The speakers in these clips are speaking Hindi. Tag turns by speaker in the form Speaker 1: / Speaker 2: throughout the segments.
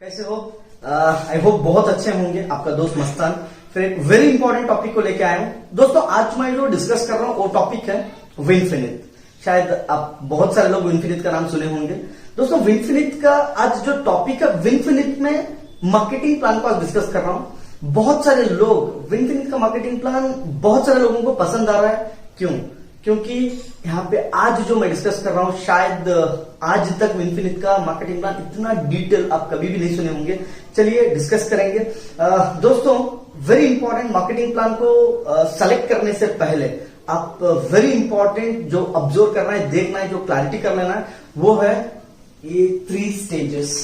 Speaker 1: कैसे हो? आई होप बहुत अच्छे होंगे। आपका दोस्त मस्तान फिर एक वेरी इंपॉर्टेंट टॉपिक को लेके आया हूं। दोस्तों आज मैं जो डिस्कस कर रहा हूं वो टॉपिक है विनफिनिट। शायद आप बहुत सारे लोग विनफिनिट का नाम सुने होंगे। दोस्तों विनफिनिट का आज जो टॉपिक है, विनफिनिट में मार्केटिंग प्लान को आज डिस्कस कर रहा हूं। बहुत सारे लोग विनफिनिट का मार्केटिंग प्लान बहुत सारे लोगों को पसंद आ रहा है। क्यों? क्योंकि यहाँ पे आज जो मैं डिस्कस कर रहा हूं, शायद आज तक विनफिनिट का मार्केटिंग प्लान इतना डिटेल आप कभी भी नहीं सुने होंगे। चलिए डिस्कस करेंगे। दोस्तों वेरी इंपॉर्टेंट, मार्केटिंग प्लान को सेलेक्ट करने से पहले आप वेरी इंपॉर्टेंट जो ऑब्जर्व करना है, देखना है, जो क्लैरिटी कर लेना है, वो है ये 3 स्टेजेस।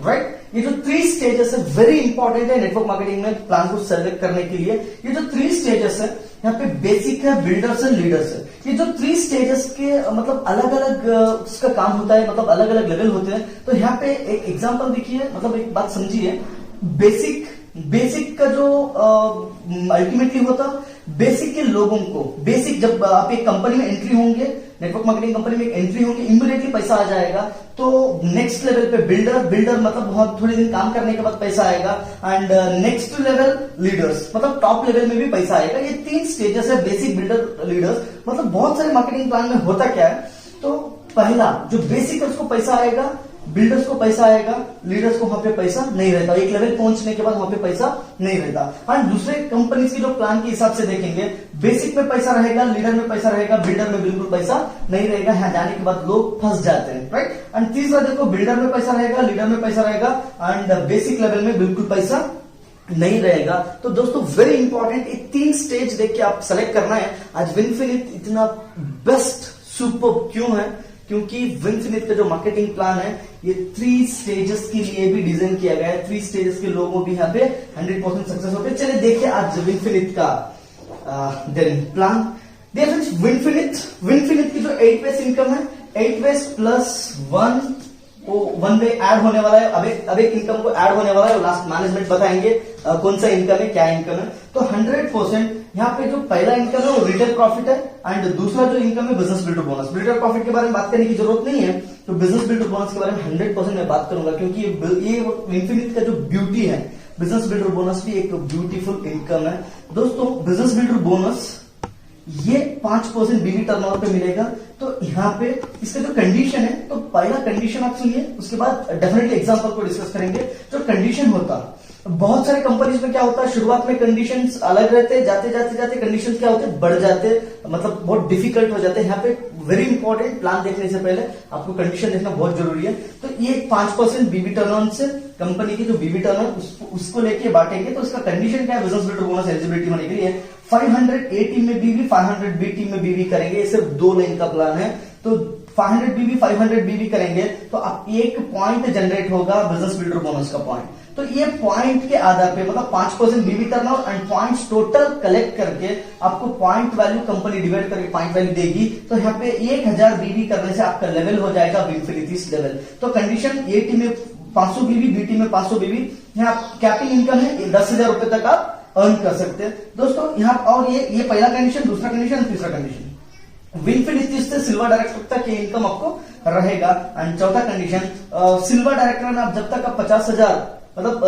Speaker 1: राइट, ये जो 3 स्टेजेस है वेरी इंपॉर्टेंट है नेटवर्क मार्केटिंग में प्लान को सेलेक्ट करने के लिए। ये जो 3 स्टेजेस है, यहाँ पे बेसिक है, बिल्डर्स है, लीडर्स है। ये जो 3 स्टेजेस के मतलब अलग अलग उसका काम होता है, मतलब अलग अलग लेवल होते हैं। तो यहाँ पे एक एग्जांपल देखिए, मतलब एक बात समझिए। बेसिक का जो अल्टीमेटली होता, बेसिक के लोगों को, बेसिक जब आप एक कंपनी में एंट्री होंगे, नेटवर्क मार्केटिंग कंपनी में एंट्री होंगे, इमीडिएटली पैसा आ जाएगा। तो नेक्स्ट लेवल पे बिल्डर मतलब बहुत थोड़े दिन काम करने के बाद पैसा आएगा। एंड नेक्स्ट लेवल लीडर्स, मतलब टॉप लेवल में भी पैसा आएगा। ये 3 स्टेजेस है, बेसिक, बिल्डर, लीडर्स। मतलब बहुत सारे मार्केटिंग प्लान में होता क्या है, तो पहला जो बेसिक है उसको पैसा आएगा, बिल्डर्स को पैसा आएगा, लीडर्स को वहां पे पैसा नहीं रहता। एक लेवल पहुंचने के बाद वहां पे पैसा नहीं रहता। एंड दूसरे कंपनीज की जो प्लान के हिसाब से देखेंगे, बेसिक में पैसा रहेगा, लीडर में पैसा रहेगा, बिल्डर में बिल्कुल पैसा नहीं रहेगा। यहाँ जाने के बाद लोग फंस जाते हैं। राइट, एंड तीसरा देखो, बिल्डर में पैसा रहेगा, लीडर में पैसा रहेगा, एंड बेसिक लेवल में बिल्कुल पैसा नहीं रहेगा। तो दोस्तों वेरी इंपॉर्टेंट, ये 3 स्टेज देख के आप सेलेक्ट करना है। आज विनफिनिट इतना बेस्ट सुपर क्यों है? क्योंकि विनफिनिट का जो मार्केटिंग प्लान है ये 3 स्टेजेस के लिए भी डिजाइन किया गया है। 3 स्टेजेस के लोगों भी यहाँ पे 100% सक्सेस होते हैं। चलिए देखिए आज विनफिनिट का प्लान। देखिए विनफिनिट की जो 8 वेज इनकम है, 8 वेज प्लस 1 वे ऐड होने वाला है। अब एक इनकम को ऐड होने वाला है। लास्ट मैनेजमेंट बताएंगे कौन सा इनकम है, क्या इनकम है। तो 100% यहाँ पे जो पहला इनकम है वो रिटेल प्रॉफिट है, एंड दूसरा जो इनकम है business builder bonus. Retail profit के बारे में बात करने की जरूरत नहीं है, तो बिजनेस बिल्डर बोनस के बारे में 100% मैं बात करूंगा, क्योंकि ये विनफिनिट का जो ब्यूटी है, बिजनेस बिल्डर बोनस भी एक ब्यूटीफुल इनकम है। दोस्तों बिजनेस बिल्डर बोनस ये 5% बीवी टर्नओवर पे मिलेगा। तो यहाँ पे इसका जो कंडीशन है, तो पहला कंडीशन आप सुनिए, उसके बाद डेफिनेटली एग्जांपल को डिस्कस करेंगे। जो कंडीशन होता, बहुत सारे कंपनीज में क्या होता है, शुरुआत में कंडीशंस अलग रहते, जाते जाते कंडीशंस क्या होते, बढ़ जाते, मतलब बहुत डिफिकल्ट हो जाते हैं। यहाँ पे वेरी इंपॉर्टेंट, प्लान देखने से पहले आपको कंडीशन देखना बहुत जरूरी है। तो ये 5% बीवी टर्नओवर से कंपनी की जो बीवी टर्नओवर उसको लेके बांटेंगे। तो इसका कंडीशन क्या है, बिजनेस बिल्डर बोनस एलिजिबिलिटी होने के लिए 500 ए टीम में बीवी, 500 बी टीम में बीवी करेंगे। ये सिर्फ 2 लाइन का प्लान है। तो 500 बीवी 500 बीवी करेंगे तो आप 1 पॉइंट जनरेट होगा बिजनेस बिल्डर बोनस का पॉइंट। तो ये पॉइंट के आधार पे, मतलब 5% बीवी turnover and points total collect करके आपको पॉइंट वैल्यू कंपनी डिवाइड करके पॉइंट वैल्यू देगी। तो यहाँ पे 1000 बीवी करने से आपका लेवल हो जाएगा विनफिनिटी लेवल। तो कंडीशन ए टीम में 500 बीवी, बी टीम में 500 बीवी। यहाँ कैपिंग इनकम है 10,000 रुपए तक आप अर्न कर सकते हैं। दोस्तों यहाँ और ये पहला कंडीशन, दूसरा कंडीशन, तीसरा कंडीशन। विनफिनिटी से सिल्वर डायरेक्टर तक ये इनकम आपको रहेगा। एंड चौथा कंडीशन, सिल्वर डायरेक्टर में आप जब तक आप 50,000 मतलब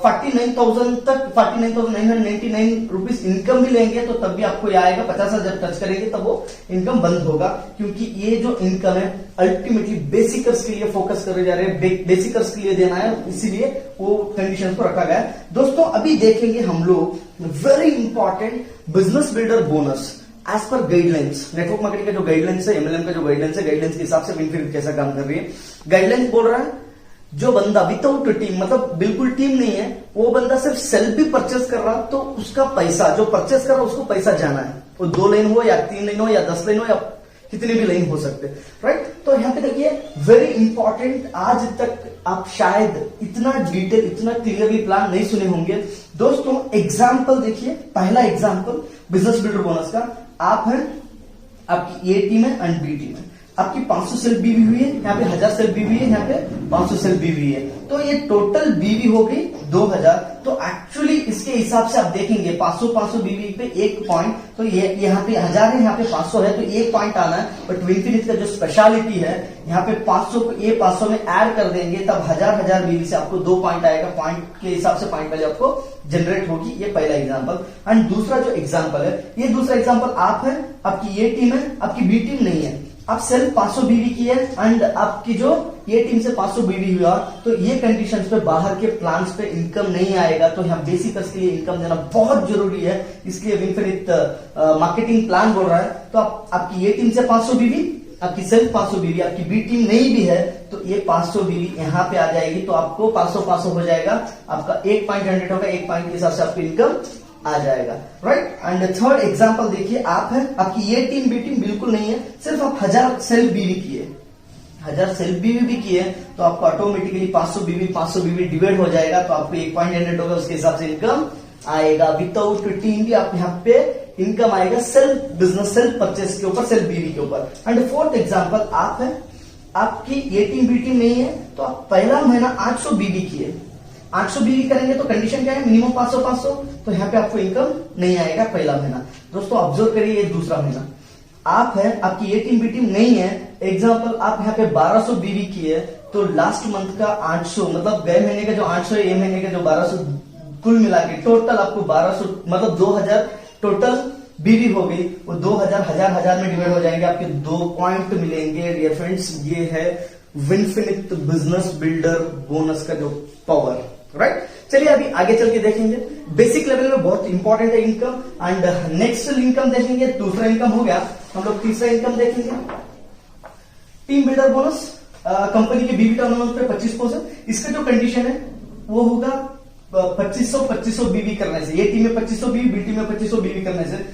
Speaker 1: 49,000 तक 49,999 रुपीज इनकम भी लेंगे तो तब भी आपको ये आएगा। 50,000 जब टच करेंगे तब वो इनकम बंद होगा, क्योंकि ये जो इनकम है अल्टीमेटली बेसिकर्स के लिए फोकस कर जा रहे हैं, बेसिकर्स के लिए देना है, इसीलिए वो कंडीशन को रखा गया है। दोस्तों अभी देखेंगे हम लोग very important business builder bonus as per guidelines. Network marketing का जो गाइडलाइंस है, एमएलएम का जो गाइडलाइंस है, गाइडलाइंस के हिसाब से विनफिनिट कैसा काम कर रही है। गाइडलाइंस बोल रहा है जो बंदा विदाउट टीम, मतलब बिल्कुल टीम नहीं है, वो बंदा सिर्फ सेल्फ भी परचेस कर रहा, तो उसका पैसा जो परचेस कर रहा उसको पैसा जाना है। वो 2 लाइन हो या 3 लाइन हो या 10 लाइन हो या कितने भी लाइन हो सकते, राइट। तो यहाँ पे देखिए वेरी इंपॉर्टेंट, आज तक आप शायद इतना डिटेल, इतना क्लियरली प्लान नहीं सुने होंगे। दोस्तों एग्जाम्पल देखिए, पहला एग्जाम्पल बिजनेस बिल्डर बोनस का। आप हैं, आपकी ए टीम है एंड बी टीम है, आपकी 500 सेल्फ बीवी हुई है, यहाँ पे 1000 सेल्फ बीवी है, यहाँ पे 500 सेल्फ बीवी है। तो ये टोटल बीवी हो गई 2000। तो एक्चुअली इसके हिसाब से आप देखेंगे 500 बीवी पे एक पॉइंट, तो ये यहाँ पे 1000 है, यहाँ पे 500 है, तो एक पॉइंट आना है। बट विनफिनिट का जो स्पेशलिटी है, यहाँ पे 500 को ये 500 में ऐड कर देंगे तब 1000 बीवी से आपको 2 पॉइंट आएगा। पॉइंट के हिसाब से पॉइंट वैल्यू आपको जनरेट होगी। ये पहला एग्जांपल। एंड दूसरा जो एग्जांपल है, ये दूसरा एग्जांपल आप है, आपकी ये टीम है, आपकी बी टीम नहीं है, आप सेल्फ 500 बीवी की है एंड आपकी जो ये टीम से 500 बीवी हुआ, तो ये कंडीशंस पे बाहर के प्लान्स पे इनकम नहीं आएगा। तो यहाँ बेसिकर्स के लिए इनकम देना बहुत जरूरी है, इसलिए विनफिनिट मार्केटिंग प्लान बोल रहा है। तो आपकी ये टीम से 500 बीवी, आपकी सेल्फ 500 बीवी, आपकी बी टीम नहीं भी है, तो ये 500 बीवी यहाँ पे आ जाएगी। तो आपको 500 हो जाएगा, आपका एक पॉइंट जनरेट होगा, एक पॉइंट के हिसाब से आपको इनकम आ जाएगा, राइट। एंड थर्ड एग्जांपल देखिए, आप है, आपकी ये टीम बी टीम बिल्कुल नहीं है, सिर्फ आप 1000 सेल्फ बीवी किए, 1000 सेल्फ बीवी भी किए, तो आपको ऑटोमेटिकली 500 बीवी डिवाइड हो जाएगा, तो आपको एक पॉइंट जनरेट होगा, उसके हिसाब से इनकम आएगा। विदाउट टीम भी आप यहाँ पे इनकम आएगा सेल्फ बिजनेस, सेल्फ परचेस के ऊपर, सेल्फ बीवी के ऊपर। एंड फोर्थ एग्जांपल, आप है, आपकी ये टीम बी टीम नहीं है, तो आप पहला महीना 800 बीवी किए, 800 बीवी करेंगे तो कंडीशन क्या है, मिनिमम 500, तो यहाँ पे आपको इनकम नहीं आएगा पहला महीना। दोस्तों ऑब्जर्व करिए, ये दूसरा महीना आप है, आपकी ये टीम बी टीम नहीं है, एग्जांपल आप यहाँ पे 1200 बीवी किए, तो लास्ट मंथ का 800, मतलब गए महीने का जो 800 है, ये महीने का जो 1200, कुल मिला के टोटल आपको 1200, मतलब 2000 टोटल बीवी हो गई। वो 2000 1000 में डिवाइड हो जाएंगे, आपके 2 पॉइंट मिलेंगे। डियर फ्रेंड्स, ये है विनफिनिट बिजनेस बिल्डर बोनस का जो पावर, राइट। चलिए अभी आगे चल के देखेंगे, बेसिक लेवल में बहुत इंपॉर्टेंट है इनकम। एंड नेक्स्ट इनकम देखेंगे, दूसरा इनकम हो गया, हम लोग तीसरा इनकम देखेंगे, टीम बिल्डर बोनस। कंपनी के बीवी टर्नओवर पे 25%। इसका जो कंडीशन है वो होगा 2500 बीवी करने से, ये टीम में 2500 बीवी, बी टीम में 2500 बीवी करने से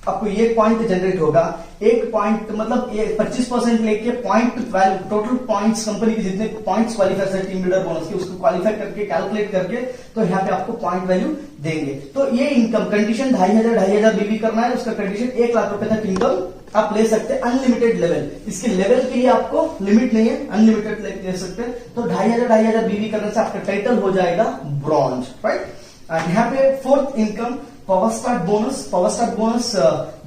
Speaker 1: आपको ये पॉइंट जनरेट होगा। एक पॉइंट मतलब ये 25% लेके point value, total points, company के जितने पॉइंट्स क्वालिफाई है टीम बिल्डर बोनस के, उसको क्वालिफाई करके कैलकुलेट करके, तो यहाँ पे आपको पॉइंट वैल्यू देंगे। तो ये इनकम कंडीशन 2500 बीवी करना है, उसका कंडीशन 1 लाख रुपए तक इनकम आप ले सकते हैं, अनलिमिटेड लेवल। इसके लेवल के लिए आपको लिमिट नहीं है, अनलिमिटेड ले सकते हैं। तो 2500 बीवी करने से आपका टाइटल हो जाएगा ब्रॉन्ज, राइट। यहाँ पे fourth income power start bonus. Power start bonus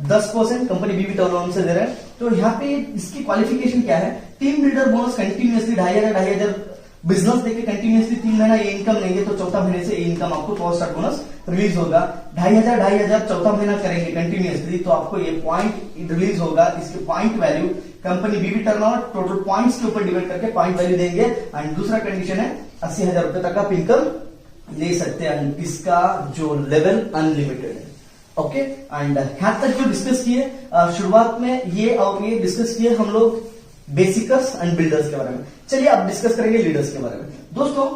Speaker 1: 10% company बीवी टर्नओवर से दे रहे हैं। तो यहाँ पे इसकी क्वालिफिकेशन क्या है, team builder bonus continuously 2500 business देके कंटिन्यूअसली 3 महीना ये इनकम लेंगे, तो चौथा महीने से ये इनकम आपको पावर स्टार्ट बोनस रिलीज होगा। 2500 चौथा महीना करेंगे कंटिन्यूअसली, तो आपको ये पॉइंट रिलीज होगा। इसके पॉइंट वैल्यू कंपनी बीवी टर्नओवर टोटल पॉइंट्स के ऊपर डिवाइड करके पॉइंट वैल्यू देंगे। एंड दूसरा कंडीशन है 80,000 रुपए तक आप इनकम ले सकते हैं, इसका जो लेवल अनलिमिटेड है, ओके। एंड यहां तक जो डिस्कस किए शुरुआत में, ये और ये डिस्कस किए हम लोग बेसिकर्स एंड बिल्डर्स के बारे में। चलिए अब डिस्कस करेंगे लीडर्स के बारे में। दोस्तों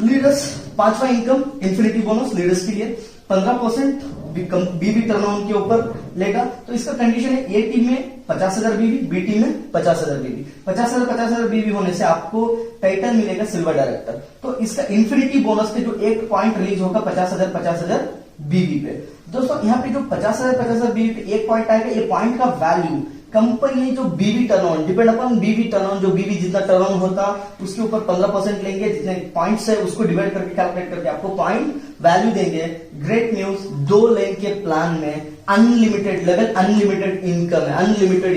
Speaker 1: लीडर्स, पांचवा इनकम इन्फिनिटी बोनस लीडर्स के लिए 15% बीवी टर्नओवर के ऊपर लेगा। तो इसका कंडीशन है, ए टीम में 50,000 बीवी, बी टीम में 50,000 बीवी। 50,000 बीवी होने से आपको टाइटल मिलेगा सिल्वर डायरेक्टर। तो इसका इन्फिनिटी बोनस के जो एक पॉइंट रिलीज होगा 50,000 बीवी पे। दोस्तों यहाँ पे जो 50,000 बीवी पे एक पॉइंट आएगा, ये पॉइंट का वैल्यू कंपनी ने जो बीवी टर्नओवर, डिपेंड अपॉन बीवी टर्नओवर, जो बीवी जितना टर्नओवर होता उसके ऊपर 15% लेंगे, जितने पॉइंट्स है उसको डिवाइड करके कैलकुलेट करके आपको पॉइंट वैल्यू देंगे। ग्रेट न्यूज, 2 लेन के प्लान में अनलिमिटेड लेवल, अनलिमिटेड इनकम है। अनलिमिटेड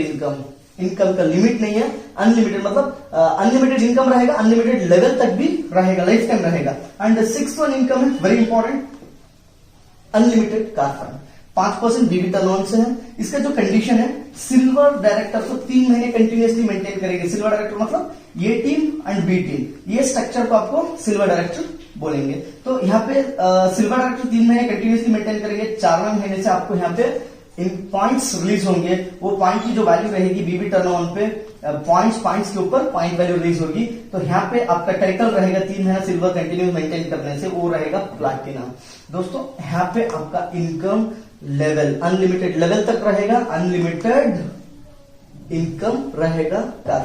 Speaker 1: इनकम का लिमिट नहीं है, अनलिमिटेड मतलब अनलिमिटेड इनकम रहेगा, अनलिमिटेड लेवल तक भी रहेगा, लाइफ टाइम रहेगा। एंड 6th वन इनकम है very important, unlimited car fund, 5% बीवी टर्नओवर से है। इसका जो कंडीशन है, सिल्वर डायरेक्टर को 3 महीने कंटिन्यूअसली मेंटेन करेंगे। सिल्वर डायरेक्टर मतलब ये टीम एंड बी टीम, ये स्ट्रक्चर को आपको सिल्वर डायरेक्टर बोलेंगे। तो यहाँ पे सिल्वर डायरेक्टर 3 महीने कंटिन्यूअसली मेंटेन करेंगे। 4वें महीने से आपको यहाँ पे इन पॉइंट्स रिलीज होंगे। वो पॉइंट की जो वैल्यू रहेगी बीवी टर्नओवर पे, पॉइंट्स के ऊपर पॉइंट वैल्यू रिलीज होगी। तो यहाँ पे आपका टाइटल रहेगा 3 महीना सिल्वर कंटिन्यू मेंटेन करने से, वो रहेगा प्लैटिनम। दोस्तों यहाँ पे आपका इनकम लेवल अनलिमिटेड लेवल तक रहेगा, अनलिमिटेड इनकम रहेगा कार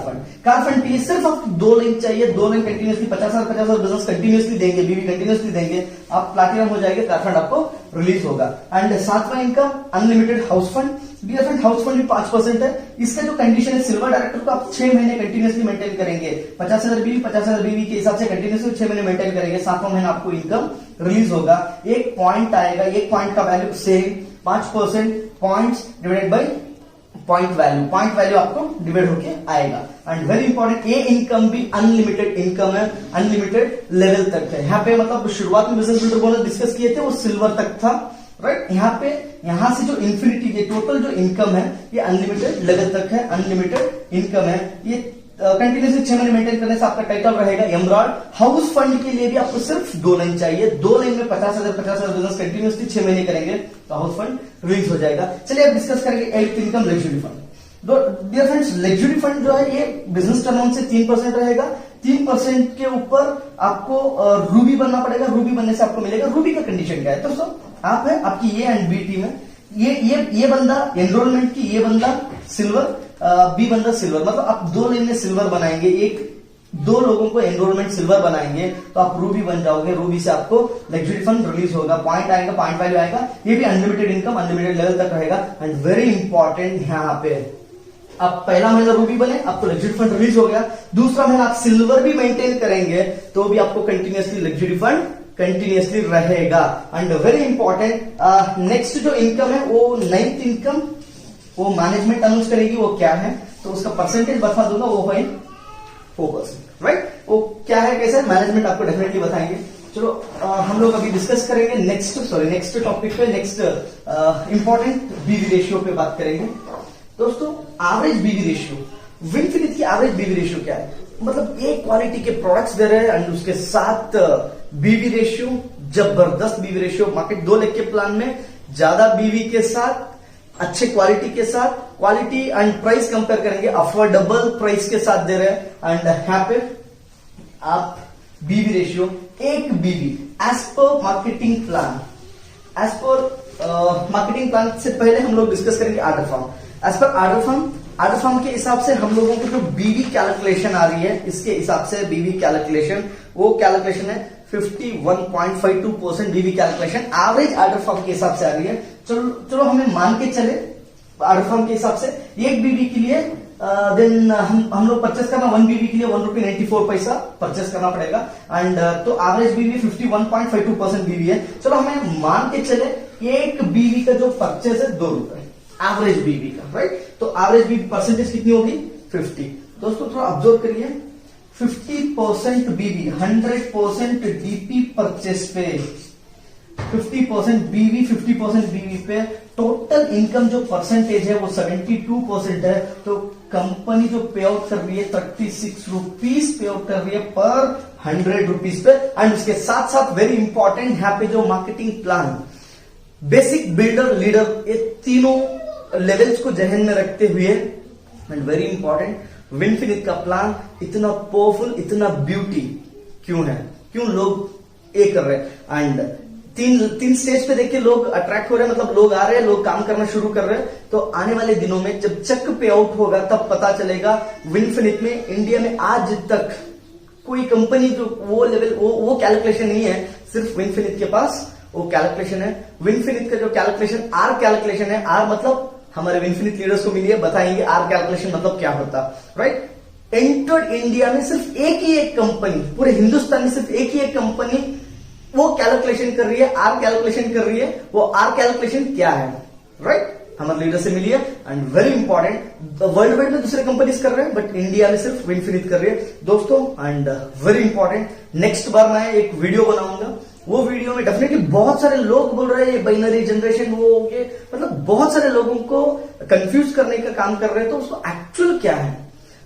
Speaker 1: फंड के लिए सिर्फ आपको 2 लाइन चाहिए, 2 लाइन कंटिन्यूसली 50,000 बिजनेस कंटिन्यूसली देंगे, बीवी कंटिन्यूसली देंगे, आप प्लैटिनम हो जाएंगे, कार फंड आपको रिलीज होगा। एंड 7वां income unlimited house fund. Dear friend, house fund भी 5% है। इसका जो कंडीशन है, सिल्वर डायरेक्टर को आप 6 महीने कंटिन्यूसली मेंटेन करेंगे, 50,000 बीवी के हिसाब से कंटिन्यूसली 6 महीने मेंटेन करेंगे, 7वां महीना आपको इनकम रिलीज होगा। एक पॉइंट आएगा, एक पॉइंट का value same 5% points divided by point value आपको डिवाइड होके आएगा। एंड वेरी इंपॉर्टेंट, ये इनकम भी अनलिमिटेड इनकम है, अनलिमिटेड लेवल तक है। यहाँ पे मतलब शुरुआत में बिजनेस बिल्डर बोनस डिस्कस किए थे, वो सिल्वर तक था, राइट। यहाँ से जो इन्फिनिटी के टोटल जो इनकम है ये अनलिमिटेड लेवल तक है, अनलिमिटेड इनकम है। ये कंटिन्यूसली 6 महीने मेंटेन करने से आपका टाइटल रहेगा एमराल्ड। हाउस फंड के लिए भी आपको सिर्फ 2 लाइन चाहिए, 2 लाइन में 50,000 बिजनेस कंटिन्यूसली 6 महीने करेंगे तो हाउस फंड रिलीज हो जाएगा। चलिए अब डिस्कस करेंगे eighth income luxury fund. Dear friends, luxury fund जो है ये बिजनेस टर्नओवर से 3% रहेगा। 3% के ऊपर आपको रूबी बनना पड़ेगा। रूबी बनने से आपको मिलेगा। रूबी का कंडीशन क्या है दोस्तों, आप है आपकी ए एंड बी टीम है, ये बंदा एनरोलमेंट की, ये बंदा सिल्वर, बी बंदा सिल्वर, मतलब आप 2 लाइन में सिल्वर बनाएंगे, 2 लोगों को एनरोलमेंट सिल्वर बनाएंगे तो आप रूबी बन जाओगे। रूबी से आपको लग्जरी फंड रिलीज होगा, पॉइंट आएगा, पॉइंट वैल्यू आएगा। ये भी अनलिमिटेड इनकम अनलिमिटेड लेवल तक रहेगा। एंड वेरी इंपॉर्टेंट, यहाँ पे आप पहला महीना रूबी बने, आपको लग्जरी फंड रिलीज हो गया। दूसरा महीना आप सिल्वर भी मेंटेन करेंगे तो भी आपको कंटिन्यूसली लग्जरी फंड कंटिन्यूसली रहेगा। एंड वेरी इंपॉर्टेंट, नेक्स्ट जो इनकम है वो 9th इनकम, वो मैनेजमेंट अनाउंस करेगी वो क्या है, तो उसका परसेंटेज बता दूंगा, वो है 4%, राइट। वो क्या है, कैसे है, मैनेजमेंट आपको डेफिनेटली बताएंगे। चलो हम लोग अभी डिस्कस करेंगे नेक्स्ट टॉपिक पे, नेक्स्ट इंपॉर्टेंट बीवी रेशियो पे बात करेंगे। दोस्तों, एवरेज बीवी रेशियो, विनफिनिट की एवरेज बीवी रेशियो क्या है, मतलब एक क्वालिटी के प्रोडक्ट्स दे रहे हैं एंड उसके साथ बीवी रेशियो, जबरदस्त बीवी रेशियो। मार्केट 2 लाख के प्लान में ज्यादा बीवी के साथ, अच्छे क्वालिटी के साथ, क्वालिटी एंड प्राइस कंपेयर करेंगे, अफोर्डेबल प्राइस के साथ दे रहे हैं। एंड यहाँ पे आप बीवी रेशियो, एक BV as per marketing plan, as per marketing plan से पहले हम लोग डिस्कस करेंगे order form. As per order form के हिसाब से हम लोगों को जो बीवी कैलकुलेशन आ रही है, इसके हिसाब से बीवी कैलकुलेशन, वो कैलकुलेशन है 51.52% बीवी कैलकुलेशन एवरेज आर्डर फॉर्म के हिसाब से आ रही है। चलो हमें मान के चले आर्डर फॉर्म के हिसाब से एक बीवी के लिए देन हम लोग परचेस करना, 1 बीवी के लिए 1 रुपी 94 पैसा परचेस करना पड़ेगा। एंड तो एवरेज बीवी 51.52% बीवी है। चलो हमें मान के चले एक बीवी का जो परचेस है 2 रुपए एवरेज बीवी का, राइट। तो एवरेज बीवी परसेंटेज कितनी होगी, 50। दोस्तों थोड़ा ऑब्जर्व करिए, 50% बीवी 100% डीपी परचेस पे, 50% बीवी 50% बीवी पे टोटल इनकम जो परसेंटेज है वो 72% है। तो कंपनी जो पे आउट कर रही है 36 रुपीज पे आउट कर रही है पर 100 रुपीज पे। एंड उसके साथ साथ वेरी इंपॉर्टेंट, यहाँ पे जो marketing plan, basic, builder, leader, ये तीनों लेवल्स को जहन में रखते हुए, एंड वेरी इंपॉर्टेंट, विनफिनिट का प्लान इतना पावरफुल, इतना ब्यूटी क्यों है, क्यों लोग ये कर रहे हैं। एंड तीन स्टेज पे देख के लोग अट्रैक्ट हो रहे हैं, मतलब लोग आ रहे हैं, लोग काम करना शुरू कर रहे हैं। तो आने वाले दिनों में जब चेक पे आउट होगा तब पता चलेगा विनफिनिट में, इंडिया में आज तक कोई कंपनी जो वो लेवल, वो कैलकुलेशन नहीं है, सिर्फ विनफिनिट के पास वो कैलकुलेशन है। विनफिनिट का जो कैलकुलेशन, आर कैलकुलेशन है, आर मतलब हमारे विनफिनिट लीडर्स को मिलिए, बताएंगे आर कैलकुलेशन मतलब क्या होता, राइट। एंटर्ड इंडिया में सिर्फ एक ही एक कंपनी, पूरे हिंदुस्तान में सिर्फ एक ही एक कंपनी वो कैलकुलेशन कर रही है, आर कैलकुलेशन कर रही है। वो आर कैलकुलेशन क्या है, राइट, हमारे लीडर से मिलिए। And very important, world wide में दूसरे कंपनीज कर रहे हैं बट इंडिया में सिर्फ विनफिनिट कर रही है दोस्तों। एंड वेरी इंपॉर्टेंट, नेक्स्ट बार मैं एक वीडियो बनाऊंगा, वो वीडियो में डेफिनेटली बहुत सारे लोग बोल रहे हैं ये बाइनरी जनरेशन, वो ये मतलब बहुत सारे लोगों को कंफ्यूज करने का काम कर रहे हैं। तो उसको एक्चुअल क्या है,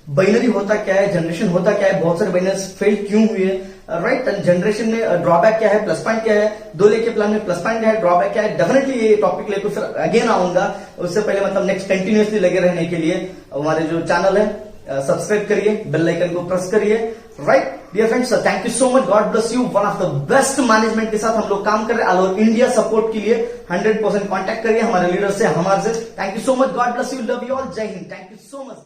Speaker 1: बाइनरी होता क्या है, जनरेशन होता क्या है, बहुत सारे बाइनरीज फेल क्यों हुए, राइट। जनरेशन में ड्रॉबैक क्या है, प्लस पॉइंट क्या है, 2 लाख के प्लान में प्लस पॉइंट क्या है, ड्रॉबैक क्या है, डेफिनेटली ये टॉपिक लेकर फिर अगेन आऊंगा। उससे पहले मतलब नेक्स्ट कंटिन्यूसली लगे रहने के लिए हमारे जो चैनल है सब्सक्राइब करिए, बेल आइकन को प्रेस करिए। Right dear friends, thank you so much, God bless you. One of the best management के साथ हम लोग काम कर रहे हैं ऑल ओवर इंडिया। सपोर्ट के लिए 100% कांटेक्ट करिए हमारे लीडर से, हमारे से। Thank you so much, God bless you, love you all, जय हिंद, थैंक यू सो मच।